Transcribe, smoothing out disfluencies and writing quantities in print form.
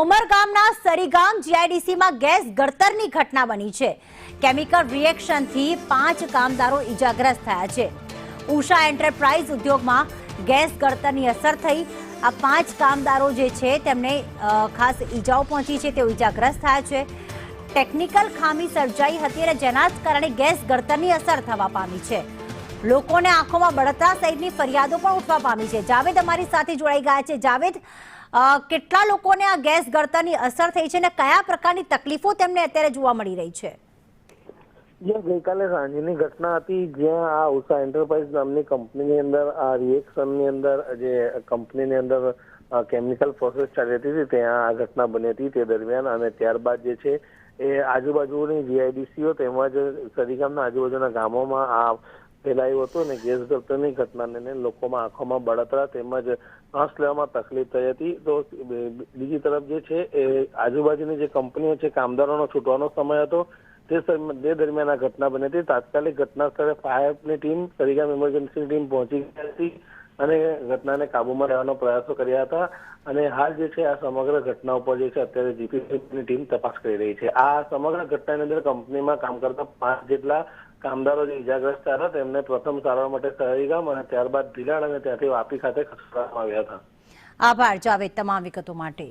ઉમરગામના Sarigam જીઆઈડીસીમાં gas ગળતરની ઘટના બની છે। કેમિકલ રિએક્શનથી 5 કામદારો ઈજાગ્રસ્ત થયા છે। ઉષા એન્ટરપ્રાઇઝ ઉદ્યોગમાં ગેસ ગળતરની અસર થઈ આ 5 કામદારો જે છે તેમને ખાસ ઈજાઓ પહોંચી છે, તેઓ ઈજાગ્રસ્ત થયા છે। ટેકનિકલ ખામી સર્જાઈ હતી અને જેના જ કારણે ગેસ ગળતરની અસર થવા પામી છે। લોકોને આંખોમાં બળતરા સહિતની ફરિયાદો પણ ઉઠવા પામી છે। જાવેદ અમારી સાથે જોડાઈ ગયા છે। જાવેદ, કેટલા લોકોને આ ગેસ ગળતરની અસર થઈ છે અને કયા પ્રકારની તકલીફો તેમને અત્યારે જોવા મળી રહી છે? ગઈકાલે સાંજની ઘટના હતી જ્યાં આ ઉષા એન્ટરપ્રાઇઝ નામની કંપનીની અંદર આ રિએક્શનની અંદર જે કંપનીની અંદર કેમિકલ પ્રોસેસ ચાલી હતી ત્યાં આ ઘટના બની હતી તે દરમિયાન, અને ત્યારબાદ જે છે એ આજુબાજુની જીઆઈડીસીઓ તેમજ સરીગામના આજુબાજુના ગામોમાં આ ફેલાયું હતું અને ગેસ ગળતરની ઘટનાને લોકોમાં આંખોમાં બળતરા તેમજ શ્વાસ લેવામાં તકલીફ થઈ હતી। તો બીજી તરફ જે છે એ આજુબાજુની જે કંપનીઓ છે કામદારોનો છૂટવાનો સમય હતો તે દરમિયાન આ ઘટના બની હતી। તાત્કાલિક ઘટના સ્થળે ફાયરની ટીમ, સરીગામ ઇમરજન્સી ટીમ પહોંચી ગઈ હતી અને ઘટનાને કાબૂમાં લેવાનો પ્રયાસો કર્યા હતા। અને હાલ જે છે આ સમગ્ર ઘટના ઉપર જે છે અત્યારે જીપીસીની ટીમ તપાસ કરી રહી છે। આ સમગ્ર ઘટનાની અંદર કંપનીમાં કામ કરતા 5 જેટલા કામદારો જે ઈજાગ્રસ્ત થયા હતા તેમને પ્રથમ સારવાર માટે સરીગામ અને ત્યારબાદ ભીલાડ અને ત્યાંથી વાપી ખાતે ખસેડવામાં આવ્યા હતા। આભાર જાવેદ તમામ વિગતો માટે।